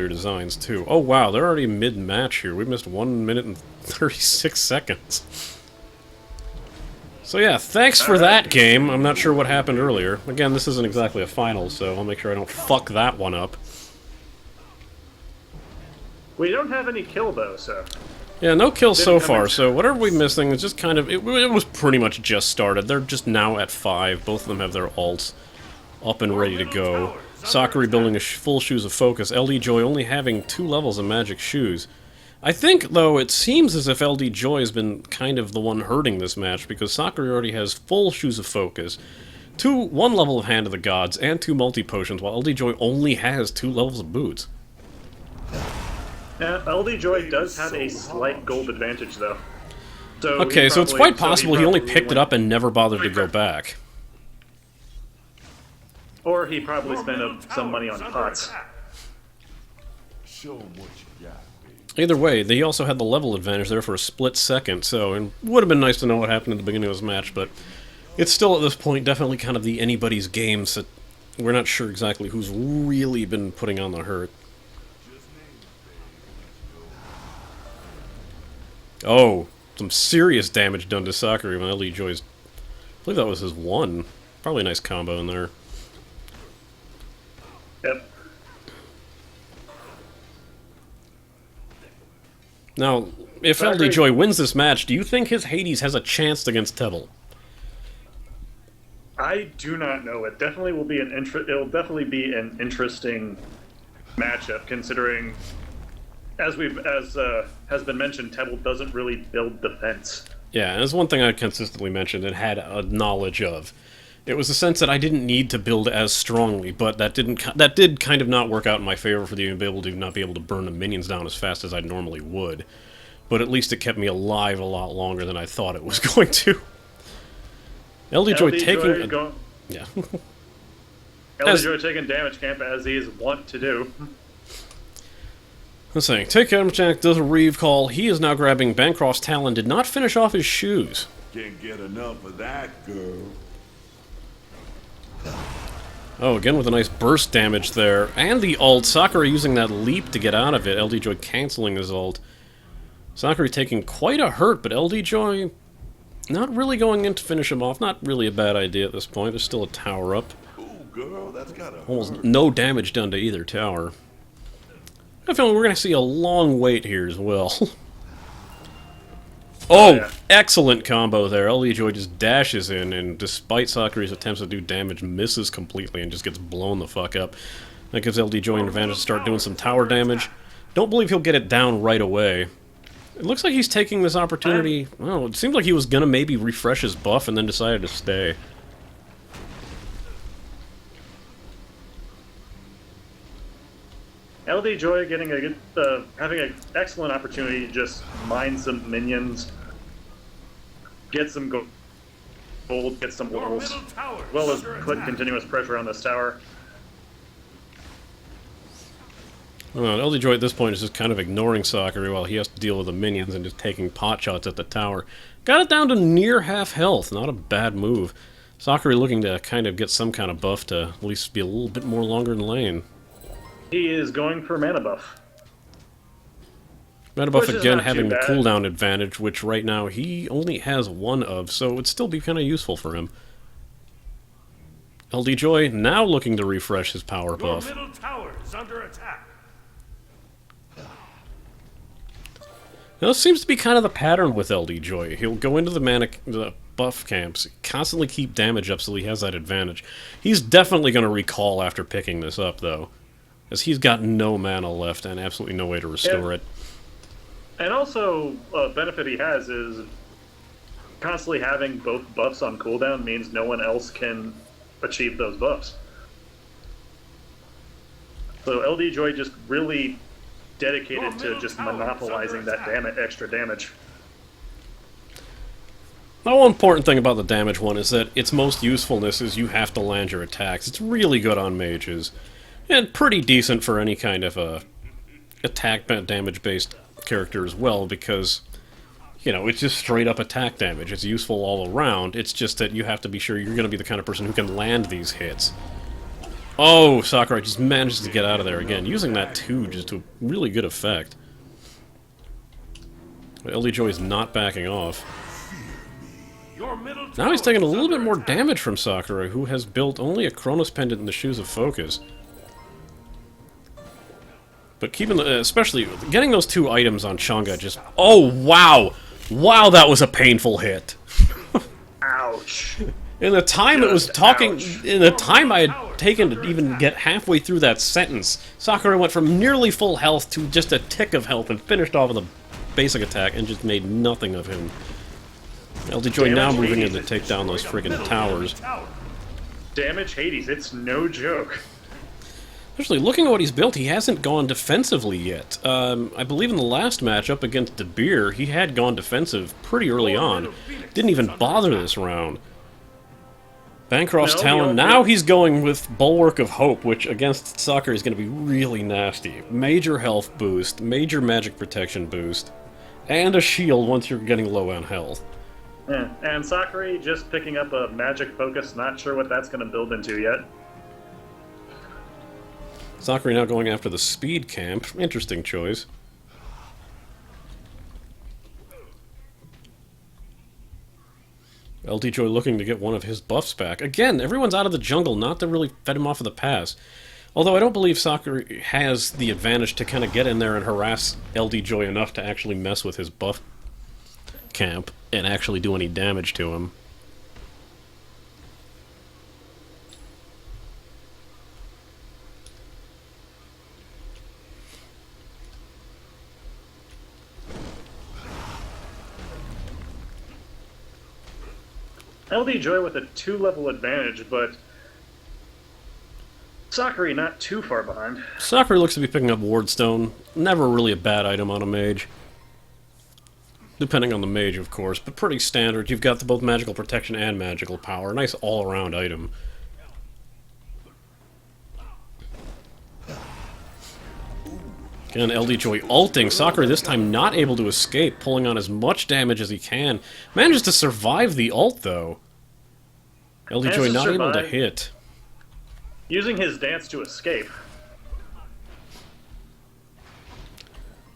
designs, too. Oh, wow, they're already mid-match here. We missed 1 minute and 36 seconds. So yeah, thanks for that game. I'm not sure what happened earlier. Again, this isn't exactly a final, so I'll make sure I don't fuck that one up. We don't have any kill, though, so... Yeah, no kills so far, so whatever we're missing is just kind of... It was pretty much just started. They're just now at 5. Both of them have their ults up and ready to go. Sakuri building a full Shoes of Focus. LDJoy only having 2 levels of Magic Shoes. I think, though, it seems as if LDJoy has been kind of the one hurting this match, because Sakuri already has full Shoes of Focus, 1 level of Hand of the Gods, and 2 multi-potions, while LDJoy only has 2 levels of boots. Yeah, LDJoy does have a slight gold advantage, though. So okay, so it's quite possible he only picked it up and never bothered to go back. Or he probably spent some money on pots. Either way, they also had the level advantage there for a split second, so it would have been nice to know what happened at the beginning of this match, but it's still at this point definitely kind of the anybody's game, so we're not sure exactly who's really been putting on the hurt. Oh, some serious damage done to Sakuri when LDJoy's... I believe that was his 1. Probably a nice combo in there. Yep. Now, if LDJoy wins this match, do you think his Hades has a chance against Tebble? I do not know. It definitely will be it'll definitely be an interesting matchup, considering, as has been mentioned, Tebble doesn't really build defense. Yeah, and that's one thing I consistently mentioned and had a knowledge of. It was the sense that I didn't need to build as strongly, but that did kind of not work out in my favor for the able to not be able to burn the minions down as fast as I normally would. But at least it kept me alive a lot longer than I thought it was going to. LDJoy taking... Yeah. LDJoy taking damage camp as he is wont to do. I'm saying, take damage camp, does a Reeve call. He is now grabbing Bancroft's Talon, did not finish off his shoes. Can't get enough of that, girl. Oh, again with a nice burst damage there. And the ult. Sakuri using that leap to get out of it. LDJoy canceling his ult. Sakuri taking quite a hurt, but LDJoy not really going in to finish him off. Not really a bad idea at this point. There's still a tower up. Ooh, girl, that's gotta Almost hurt. no damage done to either tower. I feel we're going to see a long wait here as well. Oh, yeah. Excellent combo there. LDJoy just dashes in, and despite Sakuri's attempts to do damage, misses completely and just gets blown the fuck up. That gives LDJoy an advantage to start doing some tower damage. Don't believe he'll get it down right away. It looks like he's taking this opportunity... Well, it seems like he was going to maybe refresh his buff and then decided to stay. LDJoy getting a good, having an excellent opportunity to just mine some minions, get some gold, get some levels, as well as put continuous pressure on this tower. LDJoy at this point is just kind of ignoring Sakuri while he has to deal with the minions and just taking pot shots at the tower. Got it down to near half health, not a bad move. Sakuri looking to kind of get some kind of buff to at least be a little bit more longer in lane. He is going for mana buff. Mana buff again having the cooldown advantage, which right now he only has 1 of, so it would still be kind of useful for him. LDJoy now looking to refresh his power buff. Your middle tower is under attack. Now, this seems to be kind of the pattern with LDJoy. He'll go into the buff camps, constantly keep damage up so he has that advantage. He's definitely going to recall after picking this up, though, as he's got no mana left and absolutely no way to restore it. And also, a benefit he has is constantly having both buffs on cooldown means no one else can achieve those buffs. So LDJoy just really dedicated to just monopolizing that extra damage. The one important thing about the damage one is that its most usefulness is you have to land your attacks. It's really good on mages, and pretty decent for any kind of attack damage-based character as well, because, you know, it's just straight-up attack damage. It's useful all around. It's just that you have to be sure you're going to be the kind of person who can land these hits. Oh, Sakura just manages to get out of there again, using that 2 just to really good effect. LDJoy is not backing off. Your middle Now he's tower taking a is little bit under more attack. damage from Sakura, who has built only a Chronos Pendant in the Shoes of Focus. But keeping the, especially getting those 2 items on Chang'e just... Oh, wow! Wow, that was a painful hit. Ouch. In the time it was Just talking... ouch. In the time I had taken to even get halfway through that sentence, Sakura went from nearly full health to just a tick of health and finished off with a basic attack and just made nothing of him. LDJoy now Damage moving in Hades. to take down those friggin' Middle towers. tower. Damage Hades, it's no joke. Actually, looking at what he's built, he hasn't gone defensively yet. I believe in the last matchup against De Beer, he had gone defensive pretty early on. Didn't even bother this round. Bancroft's No, Talon, the now old- he's going with Bulwark of Hope, which against Sakura is going to be really nasty. Major health boost, major magic protection boost, and a shield once you're getting low on health. Yeah. And Sakuri just picking up a magic focus, not sure what that's going to build into yet. Sakura now going after the speed camp. Interesting choice. LDJoy looking to get one of his buffs back. Again, everyone's out of the jungle, not to really fed him off of the pass. Although I don't believe Sakura has the advantage to kind of get in there and harass LDJoy enough to actually mess with his buff camp and actually do any damage to him. LDJoy with a 2-level advantage, but Sakuri not too far behind. Sakura looks to be picking up Wardstone. Never really a bad item on a mage. Depending on the mage, of course, but pretty standard. You've got both magical protection and magical power. Nice all-around item. Again, LDJoy ulting. Sakura this time not able to escape, pulling on as much damage as he can. Manages to survive the ult, though. LDJoy to not able to survive. hit. Using his dance to escape.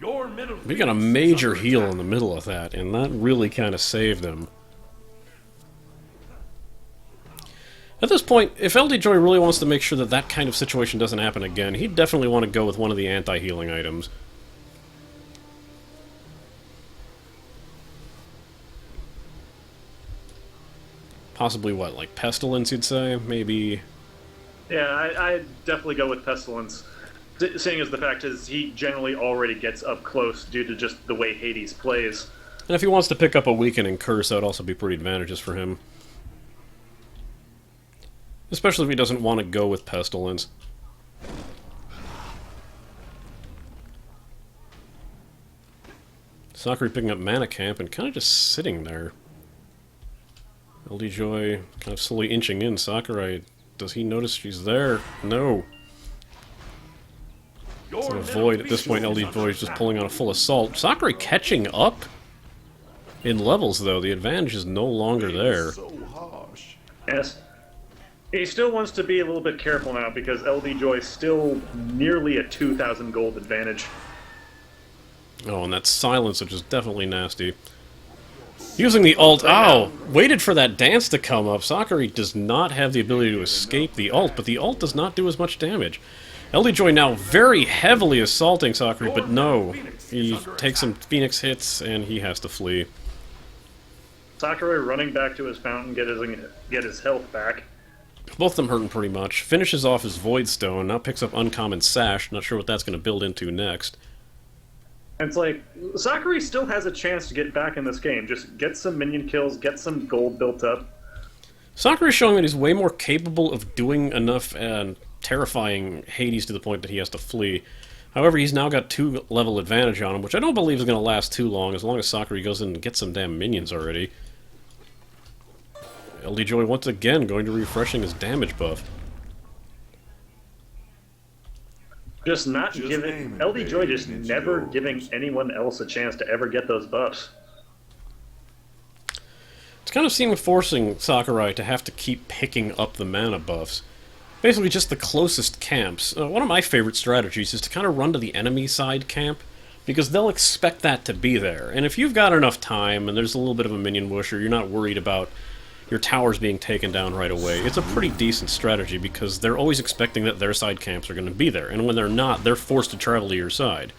Your middle We got a Phoenix is major under heal attack. in the middle of that, and that really kind of saved him. At this point, if LDJoy really wants to make sure that that kind of situation doesn't happen again, he'd definitely want to go with one of the anti-healing items. Possibly what, like Pestilence, you'd say? Maybe... Yeah, I'd definitely go with Pestilence. Seeing as the fact is he generally already gets up close due to just the way Hades plays. And if he wants to pick up a Weakening Curse, that would also be pretty advantageous for him. Especially if he doesn't want to go with Pestilence. Sakuri picking up Mana Camp and kind of just sitting there. LDJoy kind of slowly inching in. Sakurai, does he notice she's there? No. Your It's an middle avoid. At this Phoenix point, is LDJoy under is just attack. pulling on a full assault. Sakuri catching up in levels, though. The advantage is no longer there. So harsh. Yes. He still wants to be a little bit careful now because LDJoy is still nearly a 2,000 gold advantage. Oh, and that silence, which is definitely nasty. Using the ult. Oh! Waited for that dance to come up. Sakuri does not have the ability to escape the ult, but the ult does not do as much damage. LDJoy now very heavily assaulting Sakuri, but no. He takes some Phoenix hits, and he has to flee. Sakura running back to his fountain, get his health back. Both of them hurting pretty much. Finishes off his Void Stone, now picks up Uncommon Sash. Not sure what that's going to build into next. And it's like, Sakura still has a chance to get back in this game. Just get some minion kills, get some gold built up. Sakura is showing that he's way more capable of doing enough and terrifying Hades to the point that he has to flee. However, he's now got 2-level advantage on him, which I don't believe is going to last too long, as long as Sakura goes in and gets some damn minions already. LDJoy once again going to refreshing his damage buff. Just not Just giving name it, LDJoy baby, just and it's never yours. giving anyone else a chance to ever get those buffs. It's kind of seeming forcing Sakurai to have to keep picking up the mana buffs. basically just the closest camps. One of my favorite strategies is to kind of run to the enemy side camp, because they'll expect that to be there. And if you've got enough time, and there's a little bit of a minion bush, or you're not worried about your towers being taken down right away, it's a pretty decent strategy, because they're always expecting that their side camps are going to be there. And when they're not, they're forced to travel to your side.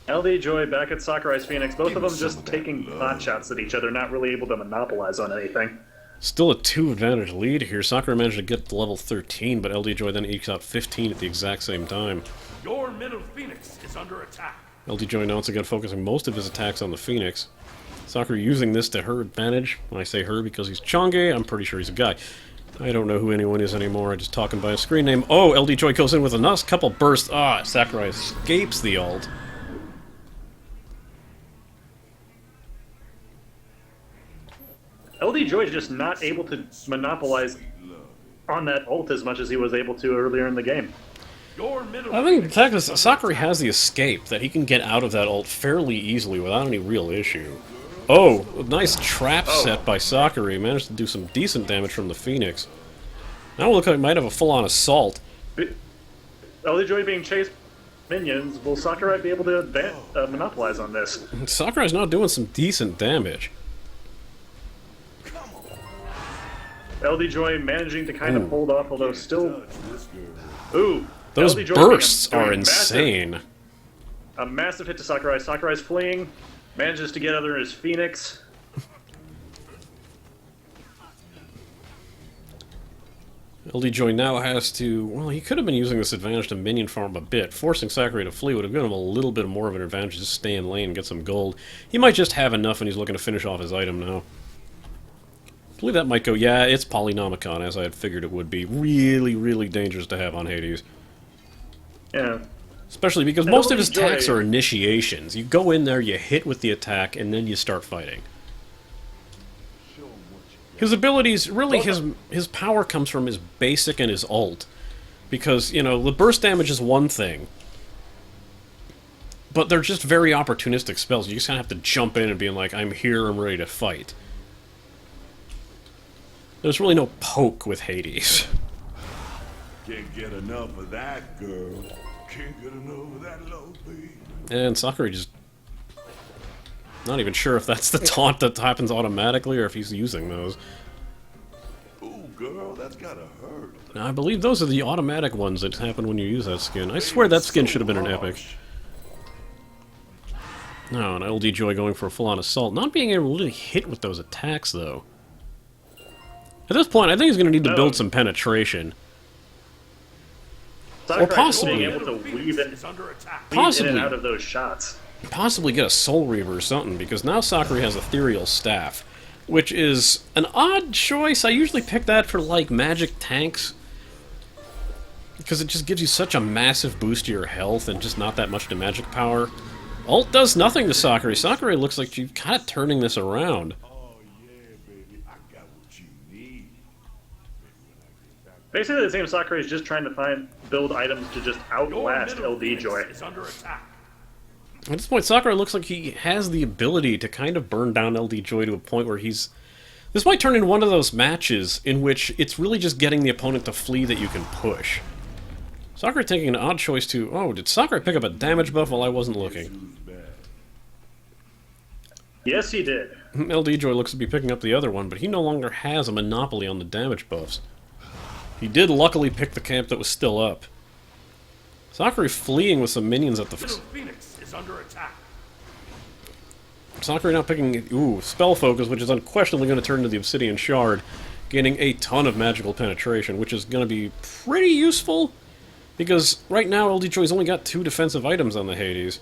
LDJoy back at Sakurai's Phoenix, both of them just taking pot shots at each other, not really able to monopolize on anything. Still a 2-advantage lead here. Sakura managed to get to level 13, but LDJoy then ekes out 15 at the exact same time. Your middle Phoenix is under attack. LDJoy now once again focusing most of his attacks on the Phoenix. Sakura using this to her advantage. When I say her because he's Chang'e, I'm pretty sure he's a guy. I don't know who anyone is anymore, I'm just talking by a screen name. Oh, LDJoy goes in with a nice couple bursts. Ah, Sakurai escapes the ult. LDJoy is just not able to monopolize on that ult as much as he was able to earlier in the game. Your middle I think the Phoenix fact is is under Sakura attack. has the escape, that he can get out of that ult fairly easily without any real issue. Oh, a nice trap set by Sakura. He managed to do some decent damage from the Phoenix. Now it looks like he might have a full-on assault. LDJoy being chased minions, will Sakurai be able to monopolize on this? Sakurai's now doing some decent damage. LDJoy managing to kind of hold off, although still... Ooh! Those LDJoy bursts doing are insane. A massive hit to Sakurai. Sakurai's fleeing, manages to get under his Phoenix. LDJoy now has to... Well, he could have been using this advantage to minion farm a bit. Forcing Sakurai to flee would have given him a little bit more of an advantage to stay in lane and get some gold. He might just have enough and he's looking to finish off his item now. I believe that might go... Yeah, it's Polynomicon, as I had figured it would be. Really, really dangerous to have on Hades. Yeah. Especially because most of his LDJoy attacks are initiations. You go in there, you hit with the attack, and then you start fighting. His abilities, really, his power comes from his basic and his ult. Because, you know, the burst damage is one thing. But they're just very opportunistic spells. You just kind of have to jump in and be like, I'm here, I'm ready to fight. There's really no poke with Hades. Can't get enough of that, girl. Can't get enough of that low beat. And Sakura just... Not even sure if that's the taunt that happens automatically or if he's using those. Ooh, girl, that's gotta hurt. Now, I believe those are the automatic ones that happen when you use that skin. I swear that skin should have been an epic. No, an LDJoy going for a full-on assault. Not being able to really hit with those attacks, though. At this point, I think he's going to need to build some penetration. Sakurai possibly- being able to weave in, is under attack. weave in Possibly. and out of those shots. Possibly get a Soul Reaver or something, because now Sakura has Ethereal Staff, which is an odd choice. I usually pick that for, like, magic tanks, because it just gives you such a massive boost to your health and just not that much to magic power. Ult does nothing to Sakura. Sakura looks like she's kind of turning this around. Oh, yeah, baby. I got what you need. Basically, the same Sakurai is just trying to build items to just Your outlast middle LDJoy. Phoenix is under attack. At this point, Sakura looks like he has the ability to kind of burn down LDJoy to a point where he's... This might turn into one of those matches in which it's really just getting the opponent to flee that you can push. Sakura taking an odd choice to... Oh, did Sakura pick up a damage buff while I wasn't looking? Who's bad? Yes, he did. LDJoy looks to be picking up the other one, but he no longer has a monopoly on the damage buffs. He did luckily pick the camp that was still up. Sakura fleeing with some minions at the... Middle Phoenix is under attack. Sakura now picking, ooh, Spell Focus, which is unquestionably going to turn into the Obsidian Shard, gaining a ton of magical penetration, which is going to be pretty useful, because right now LDJoy's only got 2 defensive items on the Hades.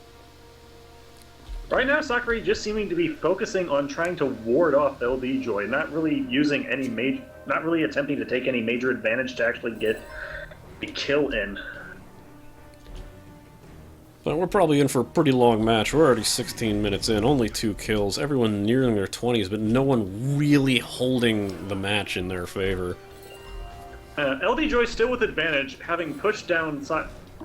Right now, Sakurai just seeming to be focusing on trying to ward off LDJoy, not really using any not really attempting to take any major advantage to actually get a kill in. But we're probably in for a pretty long match. We're already 16 minutes in, only 2 kills, everyone nearing their 20s, but no one really holding the match in their favor. LDJoy still with advantage, having pushed down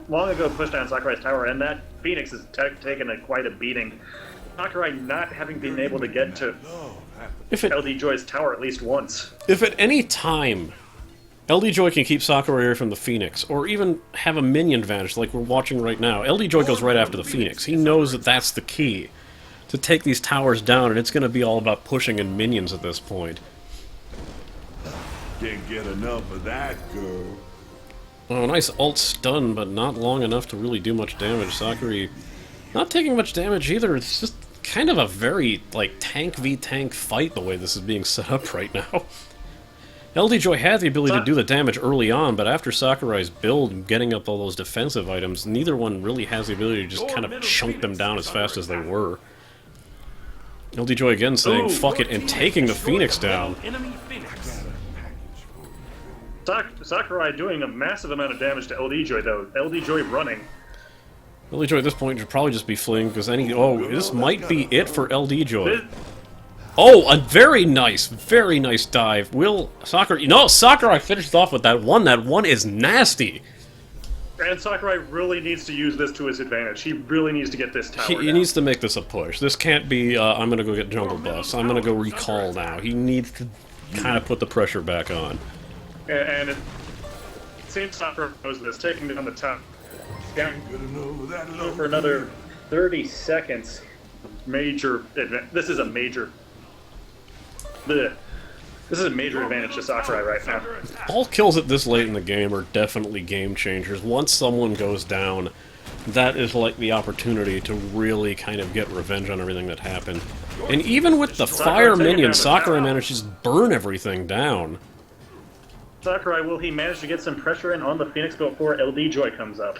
long ago pushed down Sakurai's tower, and that Phoenix has taken quite a beating. Sakurai not having been able to get to If LDJoy's tower at least once. at any time LDJoy can keep Sakura away from the Phoenix, or even have a minion advantage like we're watching right now. LDJoy goes right after the Phoenix. He knows that that's the key to take these towers down, and it's going to be all about pushing in minions at this point. Can't get enough of that, girl. Oh, nice ult stun, but not long enough to really do much damage. Sakuri not taking much damage either. It's just kind of a very, like, tank v tank fight the way this is being set up right now. LDJoy had the ability to do the damage early on, but after Sakurai's build and getting up all those defensive items, neither one really has the ability to just kind of chunk them down as fast as they were. LDJoy again saying, fuck it, and taking the Phoenix down. Enemy Phoenix. Sakurai doing a massive amount of damage to LDJoy, though. LDJoy running. LDJoy at this point should probably just be fleeing, because oh, this might be it for LDJoy. Oh, a very nice dive. Will Sakura... No, Sakurai finished off with that one. That one is nasty. And Sakurai really needs to use this to his advantage. He really needs to get this tower He needs to make this a push. This can't be, I'm gonna go get jungle buffs. I'm gonna go recall now. He needs to kind of put the pressure back on. And it seems Sakura knows this, taking down the top. Down for another 30 seconds. Major advantage. This is a major... This is a major advantage to Sakurai right now. All kills at this late in the game are definitely game changers. Once someone goes down, that is like the opportunity to really kind of get revenge on everything that happened. And even with the fire minions, Sakurai manages to burn everything down. Sakurai, will he manage to get some pressure in on the Phoenix before LDJoy comes up?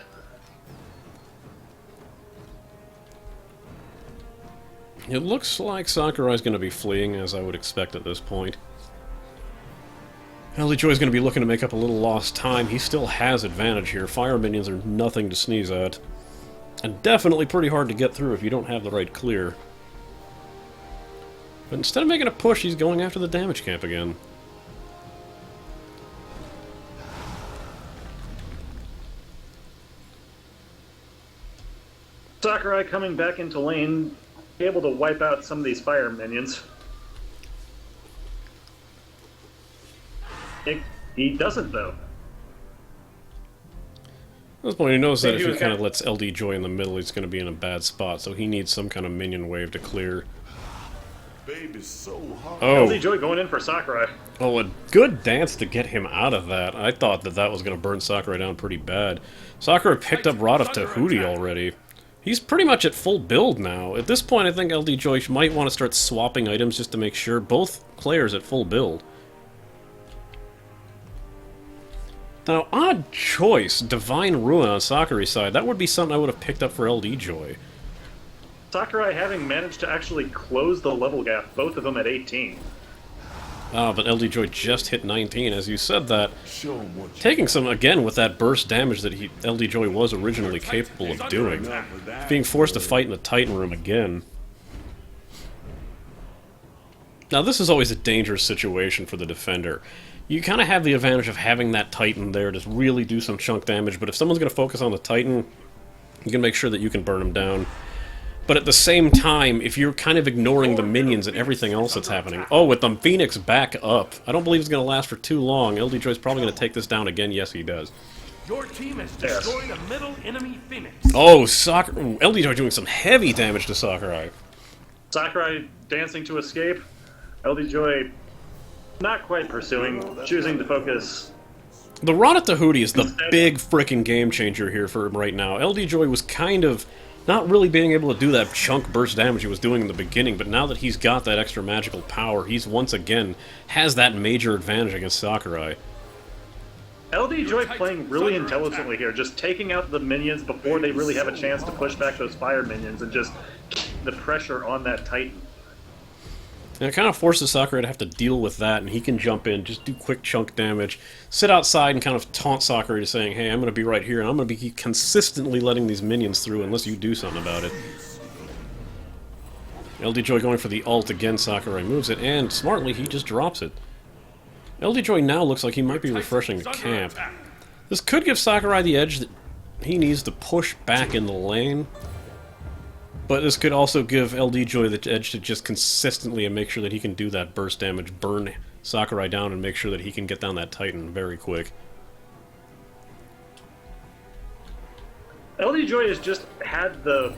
It looks like Sakurai's going to be fleeing, as I would expect at this point. LDJoy's going to be looking to make up a little lost time. He still has advantage here. Fire minions are nothing to sneeze at. And definitely pretty hard to get through if you don't have the right clear. But instead of making a push, he's going after the damage camp again. Sakurai coming back into lane, able to wipe out some of these fire minions. He doesn't, though. At this point, he knows that if he kind of lets LDJoy in the middle, he's going to be in a bad spot, so he needs some kind of minion wave to clear. Baby's so hard. Oh. LDJoy going in for Sakurai. Oh, a good dance to get him out of that. I thought that that was going to burn Sakurai down pretty bad. Sakurai picked up Rod of Tahuti already. He's pretty much at full build now. At this point, I think LDJoy might want to start swapping items just to make sure both players at full build. Now, odd choice, Divine Ruin on Sakuri's side. That would be something I would have picked up for LDJoy. Sakurai having managed to actually close the level gap, both of them at 18. Ah, but LDJoy just hit 19, as you said that. Taking some, again, with that burst damage that LDJoy was originally capable of doing. Being forced to fight in the Titan room again. Now, this is always a dangerous situation for the defender. You kind of have the advantage of having that Titan there to really do some chunk damage, but if someone's going to focus on the Titan, you can make sure that you can burn him down. But at the same time, if you're kind of ignoring the minions and everything else that's happening... Oh, with the Phoenix back up. I don't believe it's going to last for too long. LDJoy's probably going to take this down again. Yes, he does. Your team has destroyed a middle enemy Phoenix. Oh, LDJoy doing some heavy damage to Sakurai. Sakurai dancing to escape. LDJoy not quite pursuing, choosing to focus. The Rod of Tahuti is the big frickin' game changer here for him right now. LDJoy was kind of not really being able to do that chunk burst damage he was doing in the beginning, but now that he's got that extra magical power, he's once again has that major advantage against Sakurai. LDJoy playing really intelligently here, just taking out the minions before they really have a chance to push back those fire minions and just keep the pressure on that Titan. And it kind of forces Sakura to have to deal with that, and he can jump in, just do quick chunk damage, sit outside and kind of taunt Sakura to saying, hey, I'm going to be right here, and I'm going to be consistently letting these minions through unless you do something about it. LDJoy going for the ult again, Sakurai moves it, and smartly he just drops it. LDJoy now looks like he might be refreshing the camp. This could give Sakurai the edge that he needs to push back in the lane. But this could also give LDJoy the edge to just consistently and make sure that he can do that burst damage, burn Sakurai down and make sure that he can get down that Titan very quick. LDJoy has just had the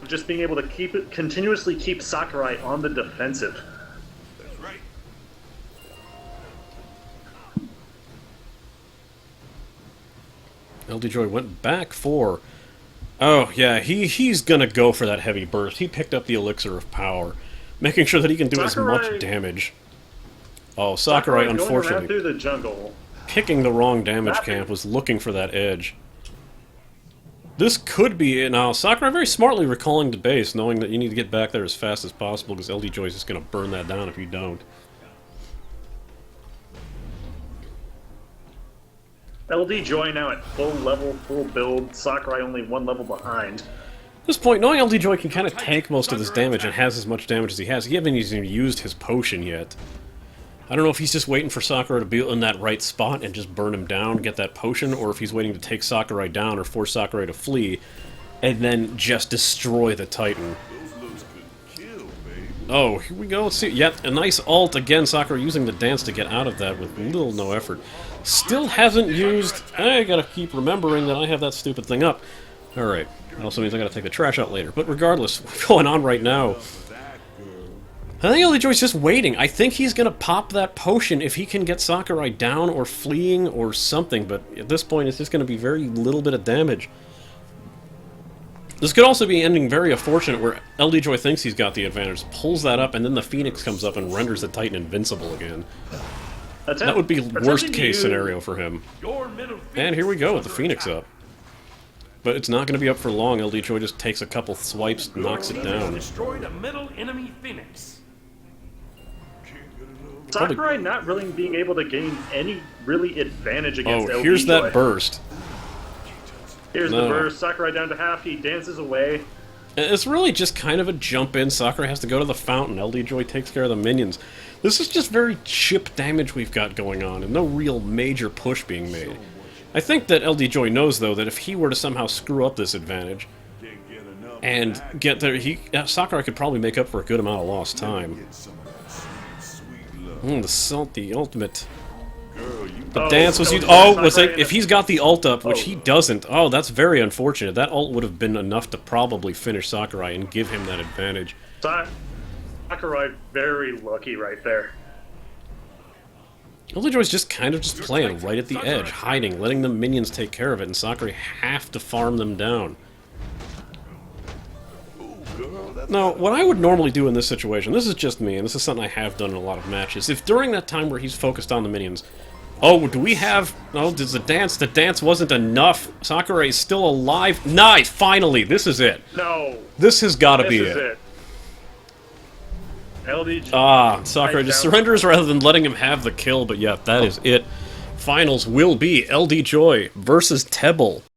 just being able to continuously keep Sakurai on the defensive. That's right. LDJoy went back for... Oh, yeah, he's gonna go for that heavy burst. He picked up the Elixir of Power, making sure that he can do as much damage. Oh, Sakurai going unfortunately, around through the jungle. picking the wrong damage camp, was looking for that edge. This could be it. Now, Sakurai very smartly recalling to base, knowing that you need to get back there as fast as possible, because LDJoy is just gonna burn that down if you don't. LDJoy now at full level, full build. Sakurai only one level behind. At this point, knowing LDJoy can kind of tank most of this damage and has as much damage as he has, he hasn't even used his potion yet. I don't know if he's just waiting for Sakurai to be in that right spot and just burn him down, get that potion, or if he's waiting to take Sakurai down or force Sakurai to flee, and then just destroy the Titan. Those looks could kill, baby. Oh, here we go. Let's see. Yet a nice ult again. Sakurai using the dance to get out of that with little no effort. Still hasn't used... I gotta keep remembering that I have that stupid thing up. Alright. That also means I gotta take the trash out later. But regardless, what's going on right now? I think LDJoy's just waiting. I think he's gonna pop that potion if he can get Sakurai down or fleeing or something, but at this point it's just gonna be very little bit of damage. This could also be ending very unfortunate where LDJoy thinks he's got the advantage, pulls that up, and then the Phoenix comes up and renders the Titan invincible again. That would be worst case scenario for him. And here we go with the Phoenix up. But it's not going to be up for long. LDJoy just takes a couple swipes, knocks it down. Destroyed a middle enemy Phoenix. Sakurai not really being able to gain any really advantage against LDJoy. Oh, here's that burst. Here's the burst. Sakurai down to half. He dances away. It's really just kind of a jump in. Sakurai has to go to the fountain. LDJoy takes care of the minions. This is just very chip damage we've got going on, and no real major push being made. I think that LDJoy knows, though, that if he were to somehow screw up this advantage and get there, Sakurai could probably make up for a good amount of lost time. The ultimate. The dance was used. Oh, was it? If he's got the ult up, which he doesn't. Oh, that's very unfortunate. That ult would have been enough to probably finish Sakurai and give him that advantage. Sakurai very lucky right there. LDJoy's just kind of just playing right at the edge, hiding, letting the minions take care of it, and Sakurai have to farm them down. Now, what I would normally do in this situation, this is just me, and this is something I have done in a lot of matches, if during that time where he's focused on the minions, oh, do we have... Oh, does the dance wasn't enough. Sakurai's still alive. Nice! Finally! This is it. No. This has got to be This is it. LDJ. Sakurai just surrenders rather than letting him have the kill, but yeah, that is it. Finals will be LDJoy versus Tebble.